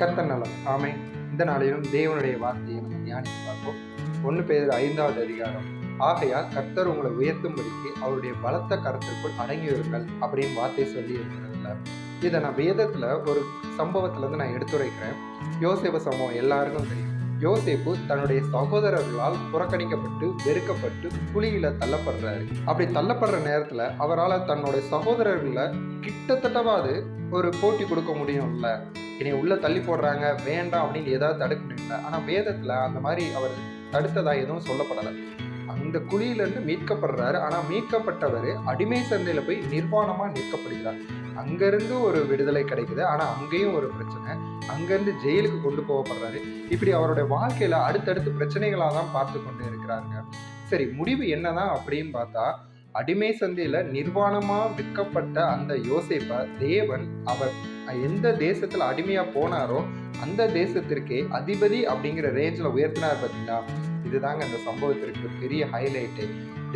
கர்த்தர் நல்லவர். ஆமென். இந்த நாளிலும் தேவனுடைய வார்த்தையை நம்ம தியானித்து பார்ப்போம். 1 பேதுரு 5வது அதிகாரம். ஆகையால் கர்த்தர் உங்களை உயர்த்தும்படிக்கு அவருடைய பலத்த கரத்திற்குள் அடங்கியிருங்கள் அப்படின்னு வார்த்தை சொல்லி இருக்கிறதுல, இதை நான் வேதத்துல ஒரு சம்பவத்துல இருந்து நான் எடுத்துரைக்கிறேன். யோசேப்பு சம்பவம் எல்லாருக்கும் தெரியும். யோசேப்பு தன்னுடைய சகோதரர்களால் புறக்கணிக்கப்பட்டு வெறுக்கப்பட்டு குழியில தள்ளப்படுறாரு. அப்படி தள்ளப்படுற நேரத்துல அவரால் தன்னுடைய சகோதரர்களை கிட்டத்தட்டவாது ஒரு போட்டி கொடுக்க முடியும்ல. என்னை உள்ள தள்ளி போடுறாங்க வேண்டாம் அப்படின்னு ஏதாவது தடுக்க முடியல. ஆனா வேதத்துல அந்த மாதிரி அவர் தடுத்ததா எதுவும் சொல்லப்படலை. அந்த குழியிலிருந்து மீட்கப்படுறாரு. ஆனா மீட்கப்பட்டவர் அடிமை சந்தையில போய் நிர்வாணமா நிற்கப்படுகிறார். அங்கிருந்து ஒரு விடுதலை கிடைக்குது. ஆனா அங்கேயும் ஒரு பிரச்சனை. அங்கிருந்து ஜெயிலுக்கு கொண்டு போகப்படுறாரு. இப்படி அவருடைய வாழ்க்கையில அடுத்தடுத்து பிரச்சனைகளாக தான் பார்த்து கொண்டு இருக்கிறாருங்க. சரி, முடிவு என்னதான் அப்படின்னு பார்த்தா, அடிமை சந்தையில நிர்வாணமா விற்கப்பட்ட அந்த யோசேப்பை தேவன் அவர் எந்த தேசத்துல அடிமையா போனாரோ அந்த தேசத்திற்கே அதிபதி அப்படிங்கிற ரேஞ்சில் உயர்த்தினார். பார்த்தீங்களா, இதுதாங்க இந்த சம்பவத்திற்கு பெரிய ஹைலைட்டு.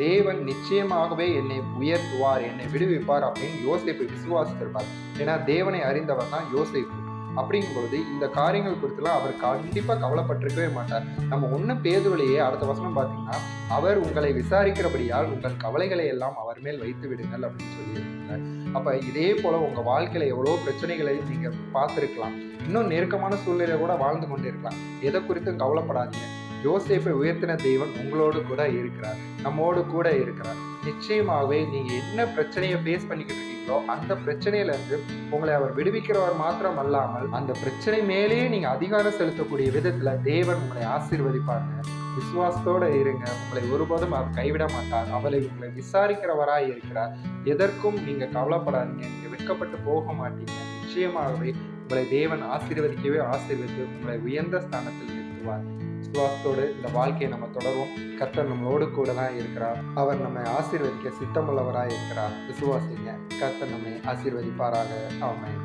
தேவன் நிச்சயமாகவே என்னை உயர்த்துவார், என்னை விடுவிப்பார் அப்படின்னு யோசேப்பு விசுவாசித்திருப்பார். ஏன்னா தேவனை அறிந்தவர் தான் யோசேப்பு. அப்படிங்கும் பொழுது இந்த காரியங்கள் குறித்துலாம் அவர் கண்டிப்பாக கவலைப்பட்டிருக்கவே மாட்டார். நம்ம 1 பேதுருவிலேயே அடுத்த வசனம் பார்த்தீங்கன்னா, அவர் உங்களை விசாரிக்கிறபடியால் உங்கள் கவலைகளை எல்லாம் அவர் மேல் வைத்து விடுங்கள் அப்படின்னு சொல்லியிருக்காங்க. அப்போ இதே போல உங்கள் வாழ்க்கையில் எவ்வளோ பிரச்சனைகளை நீங்கள் பார்த்துருக்கலாம். இன்னும் நெருக்கமான சூழ்நிலை கூட வாழ்ந்து கொண்டு இருக்கலாம். எதை குறித்தும் கவலைப்படாதீங்க. யோசேப்பை உயர்த்தின தேவன் உங்களோடு கூட இருக்கிறார், நம்மோடு கூட இருக்கிறார். நிச்சயமாகவே நீங்க என்ன பிரச்சனையை ஃபேஸ் பண்ணிக்கிட்டு இருக்கீங்களோ அந்த பிரச்சனையில இருந்து உங்களை அவர் விடுவிக்கிறவர் மாத்திரம் அல்லாமல் அந்த பிரச்சனை மேலேயே நீங்க அதிகாரம் செலுத்தக்கூடிய விதத்துல தேவன் உங்களை ஆசீர்வதிப்பாங்க. விசுவாசத்தோட இருங்க. உங்களை ஒருபோதும் அவர் கைவிட மாட்டார். அவளை உங்களை விசாரிக்கிறவராய் இருக்கிறார். எதற்கும் நீங்க கவலைப்படாதீங்க. நீங்க வெட்கப்பட்டு போக மாட்டீங்க. நிச்சயமாகவே உங்களை தேவன் ஆசீர்வதிக்கவே ஆசீர்வதித்து உங்களை உயர்ந்த ஸ்தானத்தில் நிறுத்துவார். விசுவாசத்தோடு இந்த வாழ்க்கையை நம்ம தொடர்வோம். கர்த்தர் நம்மளோடு கூட தான் இருக்கிறார். அவர் நம்மை ஆசீர்வதிக்க சித்தமுள்ளவராய் இருக்கிறார். விசுவாசிங்க. கர்த்தர் நம்மை ஆசீர்வதிப்பாராக. ஆமென்.